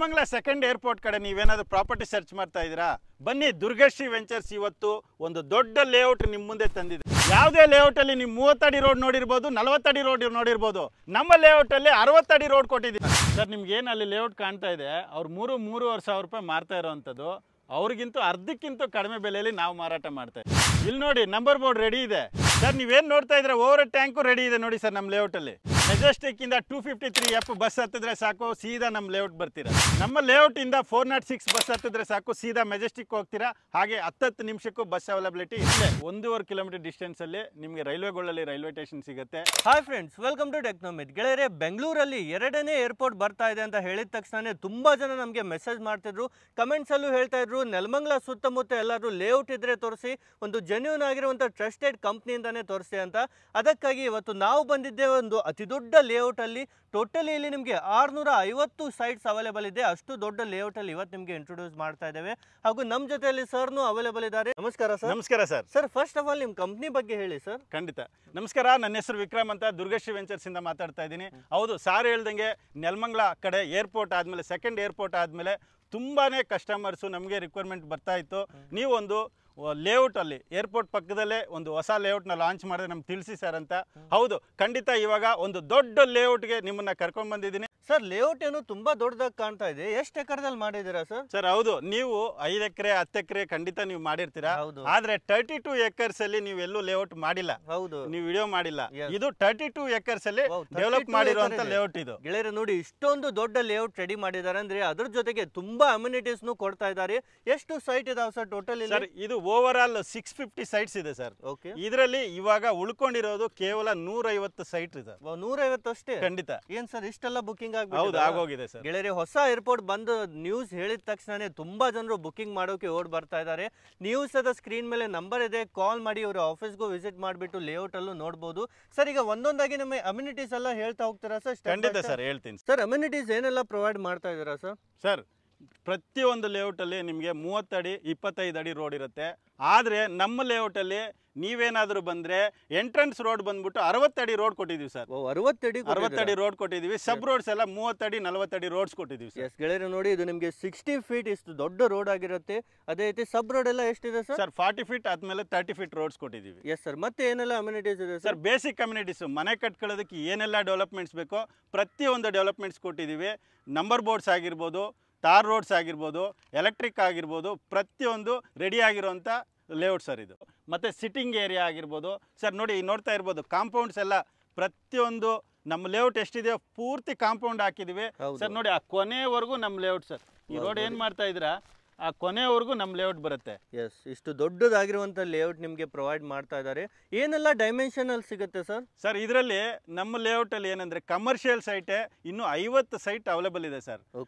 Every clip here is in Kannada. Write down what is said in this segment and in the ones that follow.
ಮಂಗಲ ಸೆಕೆಂಡ್ ಏರ್ಪೋರ್ಟ್ ಕಡೆ ನೀವೇನಾದರೂ ಪ್ರಾಪರ್ಟಿ ಸರ್ಚ್ ಮಾಡ್ತಾ ಇದ್ದೀರಾ? ಬನ್ನಿ, ದುರ್ಗಶ್ರೀ ವೆಂಚರ್ಸ್ ಇವತ್ತು ಒಂದು ದೊಡ್ಡ ಲೇಔಟ್ ನಿಮ್ಮ ಮುಂದೆ ತಂದಿದೆ. ಯಾವುದೇ ಲೇಔಟ್ ಅಲ್ಲಿ ನೀವು 30 ಅಡಿ ರೋಡ್ ನೋಡಿರ್ಬೋದು, 40 ಅಡಿ ರೋಡ್ ನೋಡಿರ್ಬೋದು. ನಮ್ಮ ಲೇಔಟ್ ಅಲ್ಲಿ 60 ಅಡಿ ರೋಡ್ ಕೊಟ್ಟಿದ್ದೀವಿ ಸರ್. ನಿಮ್ಗೆ ಏನು ಅಲ್ಲಿ ಲೇಔಟ್ ಕಾಣ್ತಾ ಇದೆ, ಅವ್ರು 3-3.5 ಸಾವಿರ ರೂಪಾಯಿ ಮಾರ್ತಾ ಇರೋವಂಥದ್ದು. ಅವ್ರಿಗಿಂತ ಅರ್ಧಕ್ಕಿಂತ ಕಡಿಮೆ ಬೆಲೆಯಲ್ಲಿ ನಾವು ಮಾರಾಟ ಮಾಡ್ತಾ ಇದ್ದೀವಿ. ಇಲ್ಲಿ ನೋಡಿ, ನಂಬರ್ ಬೋರ್ಡ್ ರೆಡಿ ಇದೆ ಸರ್. ನೀವೇನು ನೋಡ್ತಾ ಇದ್ರೆ ಓವರ್ ಟ್ಯಾಂಕು ರೆಡಿ ಇದೆ ನೋಡಿ ಸರ್. ನಮ್ಮ ಲೇಔಟ್ ಅಲ್ಲಿ ಮೆಜೆಸ್ಟಿಕ್ ಇಂದ 253F ಬಸ್ ಹತ್ತಿದ್ರೆ ಸಾಕು, ಸೀದಾ ನಮ್ಮ ಲೇಔಟ್ ಬರ್ತೀರಾ. ನಮ್ಮ ಲೇಔಟ್ ಇಂದ 406 ಬಸ್ ಹತ್ತಿದ್ರೆ ಸಾಕು, ಸೀದಾ ಮೆಜೆಸ್ಟಿಕ್ ಹೋಗ್ತೀರಾ. ಹಾಗೆ 10 ನಿಮಿಷಕ್ಕೂ ಬಸ್ ಅವೈಲಬಿಲಿಟಿ ಇದೆ. 1.5 ಕಿಲೋಮೀಟರ್ ಡಿಸ್ಟೆನ್ಸ್ ಅಲ್ಲಿ ನಿಮಗೆ ರೈಲ್ವೆಗಳಲ್ಲಿ ರೈಲ್ವೆ ಸ್ಟೇಷನ್ ಸಿಗುತ್ತೆ. Hi friends, welcome to ಟೆಕ್ನೋಮಿತ್. ಗೆಳೆಯರೆ, ಬೆಂಗಳೂರಲ್ಲಿ 2ನೇ ಏರ್ಪೋರ್ಟ್ ಬರ್ತಾ ಇದೆ ಅಂತ ಹೇಳಿದ ತಕ್ಷಣ ತುಂಬಾ ಜನ ನಮಗೆ ಮೆಸೇಜ್ ಮಾಡ್ತಿದ್ರು, ಕಮೆಂಟ್ಸ್ ಅಲ್ಲೂ ಹೇಳ್ತಾ ಇದ್ರು, ನೆಲಮಂಗಲ ಸುತ್ತಮುತ್ತ ಎಲ್ಲರೂ ಲೇಔಟ್ ಇದ್ರೆ ತೋರಿಸಿ, ಒಂದು ಜೆನ್ಯೂನ್ ಆಗಿರುವಂಥ ಟ್ರಸ್ಟೆಡ್ ಕಂಪ್ನಿಯಿಂದಾನೇ ತೋರಿಸಿ ಅಂತ. ಅದಕ್ಕಾಗಿ ಇವತ್ತು ನಾವು ಬಂದಿದ್ದೇವೆ ಒಂದು ಅತಿ ದೊಡ್ಡ ಲೇಔಟ್ ಅಲ್ಲಿ. ಟೋಟಲಿ ಇಲ್ಲಿ ನಿಮಗೆ 650 ಸೈಟ್ಸ್ ಅವೈಲೇಬಲ್ ಇದೆ. ಅಷ್ಟು ದೊಡ್ಡ ಲೇಔಟ್ ಅಲ್ಲಿ ಇವತ್ತು ನಿಮಗೆ ಇಂಟ್ರೊಡ್ಯೂಸ್ ಮಾಡ್ತಾ ಇದ್ದೇವೆ. ಹಾಗೂ ನಮ್ಮ ಜೊತೆಯಲ್ಲಿ ಸರ್ನು ಅವೈಲೇಬಲ್ ಇದ್ದಾರೆ. ನಮಸ್ಕಾರ ಸರ್. ನಮಸ್ಕಾರ sir. Sir, first of all ನಿಮ್ಮ ಕಂಪ್ನಿ ಬಗ್ಗೆ ಹೇಳಿ ಸರ್. ಖಂಡಿತ. ನಮಸ್ಕಾರ, ನನ್ನ ಹೆಸರು ವಿಕ್ರಮ್ ಅಂತ, ದುರ್ಗಶ್ರೀ ವೆಂಚರ್ಸ್ ಇಂದ ಮಾತಾಡ್ತಾ ಇದ್ದೀನಿ. ಹೌದು, ಸಾರ್ ಹೇಳ್ದಂಗೆ ನೆಲಮಂಗಲ ಕಡೆ ಏರ್ಪೋರ್ಟ್ ಆದಮೇಲೆ, ಸೆಕೆಂಡ್ ಏರ್ಪೋರ್ಟ್ ಆದಮೇಲೆ ತುಂಬಾನೇ ಕಸ್ಟಮರ್ಸು ನಮಗೆ ರಿಕ್ವೈರ್ಮೆಂಟ್ ಬರ್ತಾ ಇತ್ತು. ನೀವು ಒಂದು ಲೇಔಟ್ ಅಲ್ಲಿ ಏರ್ಪೋರ್ಟ್ ಪಕ್ಕದಲ್ಲೇ ಒಂದು ಹೊಸ ಲೇಔಟ್ನ ಲಾಂಚ್ ಮಾಡಿದ್ರೆ ನಮ್ಗೆ ತಿಳಿಸಿ ಸರ್ ಅಂತ. ಹೌದು, ಖಂಡಿತ ಇವಾಗ ಒಂದು ದೊಡ್ಡ ಲೇಔಟ್ಗೆ ನಿಮ್ಮನ್ನ ಕರ್ಕೊಂಡು ಬಂದಿದ್ದೀನಿ ಸರ್. ಲೇಔಟ್ ಏನು ತುಂಬಾ ದೊಡ್ಡದಾಗಿ ಕಾಣ್ತಾ ಇದೆ. ಎಷ್ಟು ಎಕರೆದಲ್ಲಿ ಮಾಡಿದ್ದೀರಾ ಸರ್? ಸರ್ ಹೌದು, ನೀವು 5 ಎಕರೆ 10 ಎಕರೆ ಖಂಡಿತ ನೀವು ಮಾಡಿರ್ತೀರಾ. ಆದ್ರೆ 32 ಎಕರ್ಸ್ ಅಲ್ಲಿ ನೀವು ಎಲ್ಲೂ ಲೇಔಟ್ ಮಾಡಿಲ್ಲ. ಹೌದು, ನೀವು ವಿಡಿಯೋ ಮಾಡಿಲ್ಲ. ಇದು 32 ಎಕರ್ಸ್ ಅಲ್ಲಿ ಡೆವಲಪ್ ಮಾಡಿರುವಂತ ಲೇಔಟ್ ಇದು. ಗೆಳೆಯರೆ ನೋಡಿ, ಇಷ್ಟೊಂದು ದೊಡ್ಡ ಲೇಔಟ್ ರೆಡಿ ಮಾಡಿದ್ದಾರೆ ಅಂದ್ರೆ ಅದ್ರ ಜೊತೆಗೆ ತುಂಬಾ ಅಮ್ಯುನಿಟೀಸ್ ಕೊಡ್ತಾ ಇದ್ದಾರೆ. ಎಷ್ಟು ಸೈಟ್ ಇದಾವೆ ಸರ್ ಟೋಟಲ್? ಸರ್ ಇದು ಓವರ್ ಆಲ್ 650 ಸೈಟ್ಸ್ ಇದೆ ಸರ್. ಇದರಲ್ಲಿ ಇವಾಗ ಉಳ್ಕೊಂಡಿರೋದು ಕೇವಲ 150 ಸೈಟ್ ಇದೆ. 150 ಅಷ್ಟೇ? ಖಂಡಿತ. ಏನ್ ಸರ್, ಇಷ್ಟೆಲ್ಲ ಬುಕಿಂಗ್ ಹೌದು, ಆಗೋಗಿದೆ ಸರ್. ಗೆಳೆಯರೆ, ಹೊಸ ಏರ್ಪೋರ್ಟ್ ಬಂದು ನ್ಯೂಸ್ ಹೇಳಿದ ತಕ್ಷಣ ತುಂಬಾ ಜನರು ಬುಕಿಂಗ್ ಮಾಡೋಕೆ ಓಡ್ ಬರ್ತಾ ಇದ್ದಾರೆ. ನೀವು ಸದ ಸ್ಕ್ರೀನ್ ಮೇಲೆ ನಂಬರ್ ಇದೆ, ಕಾಲ್ ಮಾಡಿ ಅವರ ಆಫೀಸ್ಗೂ ವಿಸಿಟ್ ಮಾಡಿಬಿಟ್ಟು ಲೇಔಟ್ ಅಲ್ಲೂ ನೋಡಬಹುದು. ಸರ್, ಈಗ ಒಂದೊಂದಾಗಿ ನಮ್ಮ ಅಮ್ಯುನಿಟೀಸ್ ಎಲ್ಲ ಹೇಳ್ತಾ ಹೋಗ್ತೀರಾ ಸರ್? ಖಂಡಿತ ಸರ್, ಹೇಳ್ತೀನಿ ಸರ್. ಅಮ್ಯುನಿಟೀಸ್ ಏನೆಲ್ಲ ಪ್ರೊವೈಡ್ ಮಾಡ್ತಾ ಇದ್ದೀರಾ ಸರ್? ಸರ್, ಪ್ರತಿಯೊಂದು ಲೇಔಟ್ ಅಲ್ಲಿ ನಿಮಗೆ 30 ಅಡಿ 25 ಅಡಿ ರೋಡ್ ಇರುತ್ತೆ. ಆದ್ರೆ ನಮ್ಮ ಲೇಔಟ್ ಅಲ್ಲಿ ನೀವೇನಾದ್ರೂ ಬಂದ್ರೆ ಎಂಟ್ರೆನ್ಸ್ ರೋಡ್ ಬಂದ್ಬಿಟ್ಟು 60 ಅಡಿ ರೋಡ್ ಕೊಟ್ಟಿದೀವಿ ಸರ್. 60 ಅಡಿ ರೋಡ್ ಕೊಟ್ಟಿದೀವಿ. ಸಬ್ ರೋಡ್ಸ್ ಎಲ್ಲ 30 ಅಡಿ 40 ಅಡಿ ರೋಡ್ಸ್ ಕೊಟ್ಟಿದೀವಿ ಸರ್. ಗೆಳೆಯರು ನೋಡಿ, ಇದು ನಿಮಗೆ 60 ಫೀಟ್ ಇಷ್ಟು ದೊಡ್ಡ ರೋಡ್ ಆಗಿರುತ್ತೆ. ಅದೇ ರೀತಿ ಸಬ್ ರೋಡ್ ಎಲ್ಲ ಎಷ್ಟಿದೆ ಸರ್? ಸರ್ 40 ಫೀಟ್ ಆದ್ಮೇಲೆ 30 ಫೀಟ್ ರೋಡ್ಸ್ ಕೊಟ್ಟಿದೀವಿ. Yes sir. ಮತ್ತೆ ಏನೆಲ್ಲ ಅಮ್ಯುನಿಟೀಸ್ ಇದೆ ಸರ್? ಬೇಸಿಕ್ ಕಮ್ಯುನಿಟೀಸ್, ಮನೆ ಕಟ್ಕೊಳ್ಳೋದಕ್ಕೆ ಏನೆಲ್ಲ ಡೆವಲಪ್ಮೆಂಟ್ಸ್ ಬೇಕೋ ಪ್ರತಿಯೊಂದು ಡೆವಲಪ್ಮೆಂಟ್ಸ್ ಕೊಟ್ಟಿದ್ದೀವಿ. ನಂಬರ್ ಬೋರ್ಡ್ಸ್ ಆಗಿರ್ಬೋದು, ತಾರ್ ರೋಡ್ಸ್ ಆಗಿರ್ಬೋದು, ಎಲೆಕ್ಟ್ರಿಕ್ ಆಗಿರ್ಬೋದು, ಪ್ರತಿಯೊಂದು ರೆಡಿ ಆಗಿರೋಂಥ ಲೇಔಟ್ ಸರ್ ಇದು. ಮತ್ತು ಸಿಟ್ಟಿಂಗ್ ಏರಿಯಾ ಆಗಿರ್ಬೋದು ಸರ್. ನೋಡಿ, ನೋಡ್ತಾ ಇರ್ಬೋದು, ಕಾಂಪೌಂಡ್ಸ್ ಎಲ್ಲ ಪ್ರತಿಯೊಂದು ನಮ್ಮ ಲೇಔಟ್ ಎಷ್ಟಿದೆಯೋ ಪೂರ್ತಿ ಕಾಂಪೌಂಡ್ ಹಾಕಿದ್ದೀವಿ ಸರ್. ನೋಡಿ, ಆ ಕೊನೆವರೆಗೂ ನಮ್ಮ ಲೇಔಟ್ ಸರ್. ಈ ರೋಡ್ ಏನು ಮಾಡ್ತಾ ಇದ್ದೀರಾ, ಆ ಕೊನೆವರೆಗೂ ನಮ್ಮ ಲೇಔಟ್ ಬರುತ್ತೆ. ಎಸ್, ಇಷ್ಟು ದೊಡ್ಡದಾಗಿರುವಂಥ ಲೇಔಟ್ ನಿಮಗೆ ಪ್ರೊವೈಡ್ ಮಾಡ್ತಾ ಇದ್ದಾರೆ. ಏನೆಲ್ಲ ಡೈಮೆನ್ಷನ್ ಅಲ್ಲಿ ಸಿಗುತ್ತೆ ಸರ್? ಸರ್, ಇದರಲ್ಲಿ ನಮ್ಮ ಲೇಔಟ್ ಅಲ್ಲಿ ಏನಂದ್ರೆ ಕಮರ್ಷಿಯಲ್ ಸೈಟೇ ಇನ್ನೂ 50 ಸೈಟ್ ಅವೈಲೇಬಲ್ ಇದೆ ಸರ್.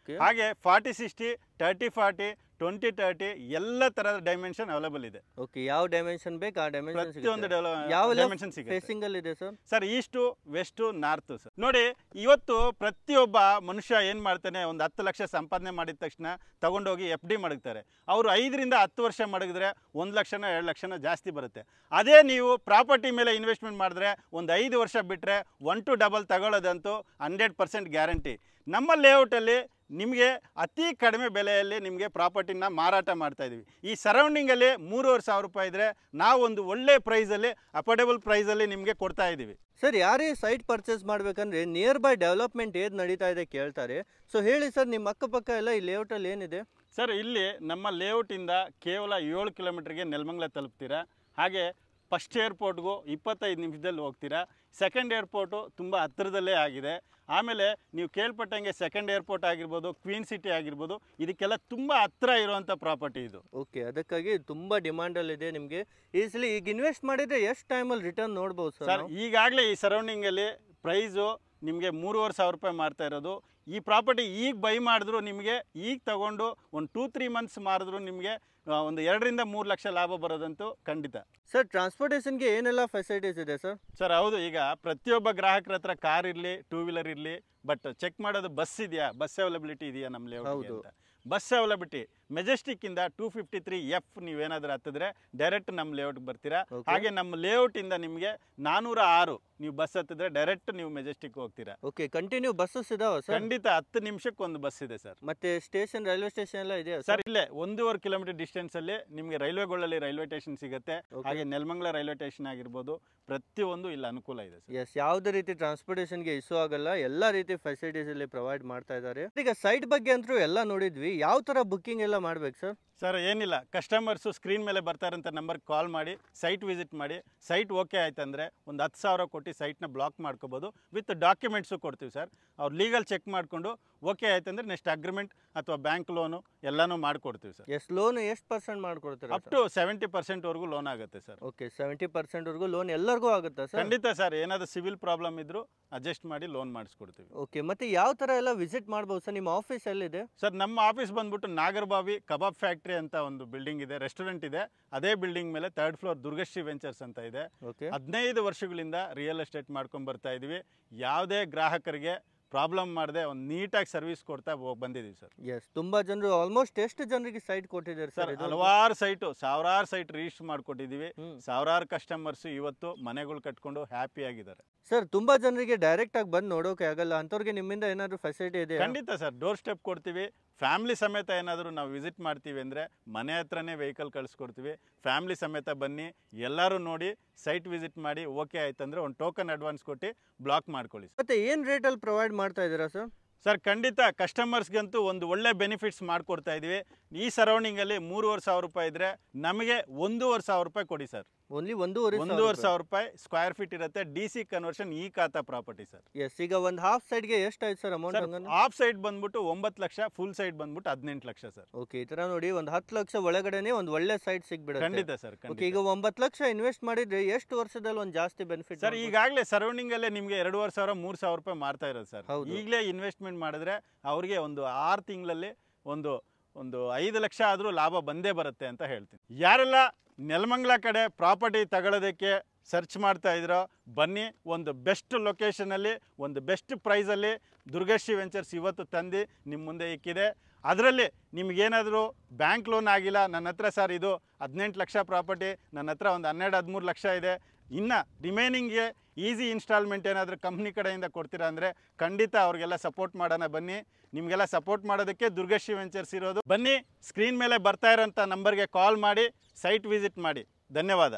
ಹಾಗೆ 40-60, 30-40, 20-30 ಎಲ್ಲ ತರದ ಡೈಮೆನ್ಷನ್ ಅವೈಲೇಬಲ್ ಇದೆ. ಓಕೆ, ಯಾವ ಡೈಮೆನ್ಷನ್ ಬೇಕು ಆ ಡೈಮೆನ್ಷನ್ ಪ್ರತಿಯೊಂದು ಯಾವ ಡೈಮೆನ್ಷನ್ ಸಿಗುತ್ತೆ. ಫೇಸಿಂಗ್ ಅಲ್ಲಿ ಇದೆ sir? Sir, is to, west, north sir. ನೋಡಿ, ಇವತ್ತು ಪ್ರತಿಯೊಬ್ಬ ಮನುಷ್ಯ ಏನ್ ಮಾಡ್ತಾನೆ, ಒಂದು 10 ಲಕ್ಷ ಸಂಪಾದನೆ ಮಾಡಿದ ತಕ್ಷಣ ತಗೊಂಡೋಗಿ FD ಮಡಗ್ತಾರೆ. ಅವರು 5ರಿಂದ 10 ವರ್ಷ ಮಡಗಿದ್ರೆ 1 ಲಕ್ಷನ 2 ಲಕ್ಷನ ಜಾಸ್ತಿ ಬರುತ್ತೆ. ಅದೇ ನೀವು ಪ್ರಾಪರ್ಟಿ ಮೇಲೆ ಇನ್ವೆಸ್ಟ್ಮೆಂಟ್ ಮಾಡಿದ್ರೆ ಒಂದು 5 ವರ್ಷ ಬಿಟ್ಟರೆ 1 to double ತಗೊಳ್ಳೋದಂತೂ 100% ಗ್ಯಾರಂಟಿ. ನಮ್ಮ ಲೇಔಟಲ್ಲಿ ನಿಮಗೆ ಅತಿ ಕಡಿಮೆ ಬೆಲೆಯಲ್ಲಿ ನಿಮಗೆ ಪ್ರಾಪರ್ಟಿನ ಮಾರಾಟ ಮಾಡ್ತಾ ಇದ್ದೀವಿ. ಈ ಸರೌಂಡಿಂಗಲ್ಲಿ 3,500 ಸಾವಿರ ರೂಪಾಯಿ ಇದ್ದರೆ ನಾವೊಂದು ಒಳ್ಳೆ ಪ್ರೈಸಲ್ಲಿ, ಅಫೋರ್ಡೆಬಲ್ ಪ್ರೈಸಲ್ಲಿ ನಿಮಗೆ ಕೊಡ್ತಾ ಇದ್ದೀವಿ. ಸರ್, ಯಾರೇ ಸೈಟ್ ಪರ್ಚೇಸ್ ಮಾಡಬೇಕಂದ್ರೆ ನಿಯರ್ ಬೈ ಡೆವಲಪ್ಮೆಂಟ್ ಏದು ನಡೀತಾ ಇದೆ ಕೇಳ್ತಾರೆ. ಸೊ ಹೇಳಿ ಸರ್, ನಿಮ್ಮ ಅಕ್ಕಪಕ್ಕ ಎಲ್ಲ ಈ ಲೇಔಟಲ್ಲಿ ಏನಿದೆ? ಸರ್, ಇಲ್ಲಿ ನಮ್ಮ ಲೇಔಟಿಂದ ಕೇವಲ 7 ಕಿಲೋಮೀಟ್ರಿಗೆ ನೆಲಮಂಗಲ ತಲುಪ್ತೀರಾ. ಹಾಗೆ ಫಸ್ಟ್ ಏರ್ಪೋರ್ಟ್ಗೂ 25 ನಿಮಿಷದಲ್ಲಿ ಹೋಗ್ತೀರಾ. ಸೆಕೆಂಡ್ ಏರ್ಪೋರ್ಟು ತುಂಬ ಹತ್ತಿರದಲ್ಲೇ ಆಗಿದೆ. ಆಮೇಲೆ ನೀವು ಕೇಳ್ಪಟ್ಟಂಗೆ ಸೆಕೆಂಡ್ ಏರ್ಪೋರ್ಟ್ ಆಗಿರ್ಬೋದು, ಕ್ವೀನ್ ಸಿಟಿ ಆಗಿರ್ಬೋದು, ಇದಕ್ಕೆಲ್ಲ ತುಂಬ ಹತ್ತಿರ ಇರುವಂಥ ಪ್ರಾಪರ್ಟಿ ಇದು. ಓಕೆ, ಅದಕ್ಕಾಗಿ ತುಂಬ ಡಿಮಾಂಡಲ್ಲಿದೆ ನಿಮಗೆ. ಈಸಲಿ ಈಗ ಇನ್ವೆಸ್ಟ್ ಮಾಡಿದರೆ ಎಷ್ಟು ಟೈಮಲ್ಲಿ ರಿಟರ್ನ್ ನೋಡ್ಬೋದು ಸರ್? ಈಗಾಗಲೇ ಈ ಸರೌಂಡಿಂಗಲ್ಲಿ ಪ್ರೈಸು ನಿಮಗೆ 3,500 ಸಾವಿರ ರೂಪಾಯಿ ಮಾಡ್ತಾ ಇರೋದು. ಈ ಪ್ರಾಪರ್ಟಿ ಈಗ ಬೈ ಮಾಡಿದ್ರು ನಿಮಗೆ, ಈಗ ತಗೊಂಡು ಒಂದು 2-3 ಮಂತ್ಸ್ ಮಾರಿದ್ರು ನಿಮಗೆ ಒಂದು 2ರಿಂದ 3 ಲಕ್ಷ ಲಾಭ ಬರೋದಂತೂ ಖಂಡಿತ. ಸರ್, ಟ್ರಾನ್ಸ್ಪೋರ್ಟೇಷನ್ಗೆ ಏನೆಲ್ಲ ಫೆಸಿಲಿಟೀಸ್ ಇದೆ ಸರ್? ಸರ್ ಹೌದು, ಈಗ ಪ್ರತಿಯೊಬ್ಬ ಗ್ರಾಹಕರ ಹತ್ರ ಕಾರ್ ಇರಲಿ, 2 ವೀಲರ್ ಇರಲಿ, ಬಟ್ ಚೆಕ್ ಮಾಡೋದು ಬಸ್ ಇದೆಯಾ, ಬಸ್ ಅವೈಲಬಿಲಿಟಿ ಇದೆಯಾ ನಮ್ಮ ಲೇಔಟ್ ಹೌದು. ಅಂತ. ಬಸ್ ಅವೈಲಬಿಲಿಟಿ ಮೆಜೆಸ್ಟಿಕ್ಕಿಂದ 253F ನೀವೇನಾದರೂ ಹತ್ತಿದ್ರೆ ಡೈರೆಕ್ಟ್ ನಮ್ಮ ಲೇಔಟ್ಗೆ ಬರ್ತೀರಾ. Okay. ಹಾಗೆ ನಮ್ಮ ಲೇಔಟಿಂದ ನಿಮಗೆ 406 ನೀವು ಬಸ್ ಹತ್ತಿದ್ರೆ ಡೈರೆಕ್ಟ್ ನೀವು ಮೆಜೆಸ್ಟಿಕ್ ಹೋಗ್ತೀರಾ. ಓಕೆ, ಕಂಟಿನ್ಯೂ ಬಸ್ಸಸ್ ಇದಾವ ಸರ್? ಖಂಡಿತ 10 ನಿಮಿಷಕ್ಕೆ ಒಂದು ಬಸ್ ಇದೆ ಸರ್. ಮತ್ತೆ ಸ್ಟೇಷನ್, ರೈಲ್ವೆ ಸ್ಟೇಷನ್ ಎಲ್ಲ ಇದೆಯಾ ಸರ್? ಇಲ್ಲೇ 1.5 ಕಿಲೋಮೀಟರ್ ಡಿಸ್ಟೆನ್ಸ್ ಅಲ್ಲಿ ನಿಮಗೆ ರೈಲ್ವೆಗಳಲ್ಲಿ ರೈಲ್ವೆ ಸ್ಟೇಷನ್ ಸಿಗುತ್ತೆ. Okay. ಹಾಗೆ ನೆಲಮಂಗಲ ರೈಲ್ವೆ ಸ್ಟೇಷನ್ ಆಗಿರ್ಬೋದು, ಪ್ರತಿಯೊಂದು ಇಲ್ಲಿ ಅನುಕೂಲ ಇದೆ ಸರ್. ಎಸ್, ಯಾವುದೇ ರೀತಿ ಟ್ರಾನ್ಸ್ಪೋರ್ಟೇಷನ್ಗೆ ಇಶ್ಯೂ ಆಗಲ್ಲ, ಎಲ್ಲ ರೀತಿ ಫೆಸಿಲಿಟೀಸ್ ಇಲ್ಲಿ ಪ್ರೊವೈಡ್ ಮಾಡ್ತಾ ಇದ್ದಾರೆ. ಈಗ ಸೈಟ್ ಬಗ್ಗೆ ಅಂತೂ ಎಲ್ಲ ನೋಡಿದ್ವಿ, ಯಾವ ತರ ಬುಕ್ಕಿಂಗ್ ಎಲ್ಲ ಮಾಡ್ಬೇಕು ಸರ್? ಸರ್ ಏನಿಲ್ಲ, ಕಸ್ಟಮರ್ಸು ಸ್ಕ್ರೀನ್ ಮೇಲೆ ಬರ್ತಾರಂತ ನಂಬರ್ಗೆ ಕಾಲ್ ಮಾಡಿ ಸೈಟ್ ವಿಸಿಟ್ ಮಾಡಿ. ಸೈಟ್ ಓಕೆ ಆಯ್ತಂದರೆ ಒಂದು 10,000 ಕೊಟ್ಟು ಸೈಟ್ನ ಬ್ಲಾಕ್ ಮಾಡ್ಕೋಬೋದು. ವಿತ್ ಡಾಕ್ಯುಮೆಂಟ್ಸು ಕೊಡ್ತೀವಿ ಸರ್. ಅವ್ರು ಲೀಗಲ್ ಚೆಕ್ ಮಾಡಿಕೊಂಡು ಓಕೆ ಆಯ್ತಂದ್ರೆ ನೆಕ್ಸ್ಟ್ ಅಗ್ರಿಮೆಂಟ್ ಅಥವಾ ಬ್ಯಾಂಕ್ ಲೋನು ಎಲ್ಲನೂ ಮಾಡಿಕೊಡ್ತೀವಿ ಸರ್. ಎಸ್, ಲೋನ್ ಎಷ್ಟು ಪರ್ಸೆಂಟ್ ಮಾಡ್ಕೊಡ್ತೀರಾ? ಅಪ್ ಟು 70% ಲೋನ್ ಆಗುತ್ತೆ ಸರ್. ಓಕೆ, 70% ಲೋನ್ ಎಲ್ಲರಿಗೂ ಆಗುತ್ತಾ ಸರ್? ಖಂಡಿತ ಸರ್. ಏನಾದರೂ ಸಿವಿಲ್ ಪ್ರಾಬ್ಲಮ್ ಇದ್ರೂ ಅಡ್ಜಸ್ಟ್ ಮಾಡಿ ಲೋನ್ ಮಾಡಿಸ್ಕೊಡ್ತೀವಿ. ಓಕೆ, ಮತ್ತೆ ಯಾವ ತರ ಎಲ್ಲ ವಿಸಿಟ್ ಮಾಡ್ಬೋದು ಸರ್? ನಿಮ್ಮ ಆಫೀಸ್ ಎಲ್ಲಿದೆ ಸರ್? ನಮ್ಮ ಆಫೀಸ್ ಬಂದ್ಬಿಟ್ಟು ನಾಗರಬಾವಿ ಕಬಾಬ್ ಫ್ಯಾಕ್ಟ್ರಿ ಅಂತ ಒಂದು ಬಿಲ್ಡಿಂಗ್ ಇದೆ, ರೆಸ್ಟೋರೆಂಟ್ ಇದೆ. ಅದೇ ಬಿಲ್ಡಿಂಗ್ ಮೇಲೆ 3rd ಫ್ಲೋರ್ ದುರ್ಗಶ್ರೀ ವೆಂಚರ್ಸ್ ಅಂತ ಇದೆ. ಓಕೆ, 15 ವರ್ಷಗಳಿಂದ ರಿಯಲ್ ಎಸ್ಟೇಟ್ ಮಾಡ್ಕೊಂಡು ಬರ್ತಾ ಇದೀವಿ. ಯಾವುದೇ ಗ್ರಾಹಕರಿಗೆ ಪ್ರಾಬ್ಲಮ್ ಮಾಡದೆ ಒಂದು ನೀಟಾಗಿ ಸರ್ವಿಸ್ ಕೊಡ್ತಾ ಬಂದಿದ್ದೀವಿ ಸರ್. ಎಸ್, ತುಂಬಾ ಜನರು, ಆಲ್ಮೋಸ್ಟ್ ಎಷ್ಟು ಜನರಿಗೆ ಸೈಟ್ ಕೊಟ್ಟಿದ್ದಾರೆ ಸರ್? ಸರ್? ಹಲವಾರು ಸೈಟು, ಸಾವಿರಾರು ಸೈಟ್ ರಿಜಿಸ್ಟರ್ ಮಾಡಿಕೊಟ್ಟಿದ್ದೀವಿ. ಸಾವಿರಾರು ಕಸ್ಟಮರ್ಸ್ ಇವತ್ತು ಮನೆಗಳು ಕಟ್ಕೊಂಡು ಹ್ಯಾಪಿ ಆಗಿದ್ದಾರೆ ಸರ್. ತುಂಬಾ ಜನರಿಗೆ ಡೈರೆಕ್ಟ್ ಆಗಿ ಬಂದು ನೋಡೋಕೆ ಆಗಲ್ಲ, ಅಂತವ್ರಿಗೆ ನಿಮ್ಮಿಂದ ಏನಾದ್ರು ಫೆಸಿಲಿಟಿ ಇದೆ? ಖಂಡಿತ ಸರ್, ಡೋರ್ ಸ್ಟೆಪ್ ಕೊಡ್ತೀವಿ. ಫ್ಯಾಮಿಲಿ ಸಮೇತ ಏನಾದರೂ ನಾವು ವಿಸಿಟ್ ಮಾಡ್ತೀವಿ ಅಂದರೆ ಮನೆ ಹತ್ರನೇ ವೆಹಿಕಲ್ ಕಳಿಸ್ಕೊಡ್ತೀವಿ. ಫ್ಯಾಮಿಲಿ ಸಮೇತ ಬನ್ನಿ, ಎಲ್ಲರೂ ನೋಡಿ ಸೈಟ್ ವಿಸಿಟ್ ಮಾಡಿ. ಓಕೆ ಆಯ್ತಂದ್ರೆ ಒಂದು ಟೋಕನ್ ಅಡ್ವಾನ್ಸ್ ಕೊಟ್ಟು ಬ್ಲಾಕ್ ಮಾಡ್ಕೊಳ್ಳಿ. ಮತ್ತೆ ಏನು ರೇಟಲ್ಲಿ ಪ್ರೊವೈಡ್ ಮಾಡ್ತಾ ಇದ್ದೀರಾ ಸರ್? ಸರ್ ಖಂಡಿತ ಕಸ್ಟಮರ್ಸ್ಗಂತೂ ಒಂದು ಒಳ್ಳೆ ಬೆನಿಫಿಟ್ಸ್ ಮಾಡಿಕೊಡ್ತಾ ಇದ್ದೀವಿ. ಈ ಸರೌಂಡಿಂಗಲ್ಲಿ 3,500 ರೂಪಾಯಿ ಇದ್ದರೆ ನಮಗೆ 1,500 ರೂಪಾಯಿ ಕೊಡಿ ಸರ್. ಓನ್ಲಿ 1,500 ರೂಪಾಯಿ ಸ್ಕ್ವೇರ್ ಫೀಟ್ ಇರುತ್ತೆ. DC ಕನ್ವರ್ಷನ್ ಈ ಖಾತಾ ಪ್ರಾಪರ್ಟಿ ಸರ್. ಎಸ್, ಈಗ ಒಂದು ಹಾಫ್ ಸೈಡ್ಗೆ ಎಷ್ಟು ಆಯ್ತು ಸರ್ ಅಮೌಂಟ್? ಹಾಫ್ ಸೈಡ್ ಬಂದ್ಬಿಟ್ಟು 9 ಲಕ್ಷ, ಫುಲ್ ಸೈಡ್ ಬಂದ್ಬಿಟ್ಟು 18 ಲಕ್ಷ ಸರ್. ಓಕೆ, ಈ ತರ ನೋಡಿ ಒಂದು 10 ಲಕ್ಷ ಒಳಗಡೆನೆ ಒಂದು ಒಳ್ಳೆ ಸೈಟ್ ಸಿಗ್ಬಿಡುತ್ತೆ. ಖಂಡಿತ ಸರ್. ಓಕೆ, ಈಗ 9 ಲಕ್ಷ ಇನ್ವೆಸ್ಟ್ ಮಾಡಿದ್ರೆ ಎಷ್ಟು ವರ್ಷದಲ್ಲಿ ಒಂದು ಜಾಸ್ತಿ ಬೆನಿಫಿಟ್ ಸರ್? ಈಗಾಗಲೇ ಸರೌಂಡಿಂಗ್ ಅಲ್ಲೇ ನಿಮಗೆ 2,500 3,000 ರೂಪಾಯಿ ಮಾರ್ತಾ ಇರೋದು ಸರ್. ಹೌದು. ಈಗಲೇ ಇನ್ವೆಸ್ಟ್ಮೆಂಟ್ ಮಾಡಿದ್ರೆ ಅವ್ರಿಗೆ ಒಂದು 6 ತಿಂಗಳಲ್ಲಿ ಒಂದು 5 ಲಕ್ಷ ಆದರೂ ಲಾಭ ಬಂದೇ ಬರುತ್ತೆ ಅಂತ ಹೇಳ್ತೀನಿ. ಯಾರೆಲ್ಲ ನೆಲಮಂಗಲ ಕಡೆ ಪ್ರಾಪರ್ಟಿ ತಗೊಳ್ಳೋದಕ್ಕೆ ಸರ್ಚ್ ಮಾಡ್ತಾ ಇದ್ದೀರೋ ಬನ್ನಿ. ಒಂದು ಬೆಸ್ಟ್ ಲೊಕೇಶನಲ್ಲಿ, ಒಂದು ಬೆಸ್ಟ್ ಪ್ರೈಸಲ್ಲಿ ದುರ್ಗಶ್ರೀ ವೆಂಚರ್ಸ್ ಇವತ್ತು ತಂದು ನಿಮ್ಮ ಮುಂದೆ ಇಕ್ಕಿದೆ. ಅದರಲ್ಲಿ ನಿಮಗೇನಾದರೂ ಬ್ಯಾಂಕ್ ಲೋನ್ ಆಗಿಲ್ಲ, ನನ್ನ ಹತ್ರ ಸರ್ ಇದು 18 ಲಕ್ಷ ಪ್ರಾಪರ್ಟಿ, ನನ್ನ ಹತ್ರ ಒಂದು 12-13 ಲಕ್ಷ ಇದೆ, ಇನ್ನು ರಿಮೈನಿಂಗ್ಗೆ ಈಸಿ ಇನ್ಸ್ಟಾಲ್ಮೆಂಟ್ ಏನಾದರೂ ಕಂಪ್ನಿ ಕಡೆಯಿಂದ ಕೊಡ್ತೀರಾ ಅಂದರೆ ಖಂಡಿತ ಅವ್ರಿಗೆಲ್ಲ ಸಪೋರ್ಟ್ ಮಾಡೋಣ. ಬನ್ನಿ, ನಿಮಗೆಲ್ಲ ಸಪೋರ್ಟ್ ಮಾಡೋದಕ್ಕೆ ದುರ್ಗಶ್ರೀ ವೆಂಚರ್ಸ್ ಇರೋದು. ಬನ್ನಿ, ಸ್ಕ್ರೀನ್ ಮೇಲೆ ಬರ್ತಾ ಇರೋಂಥ ನಂಬರ್ಗೆ ಕಾಲ್ ಮಾಡಿ ಸೈಟ್ ವಿಸಿಟ್ ಮಾಡಿ. ಧನ್ಯವಾದ.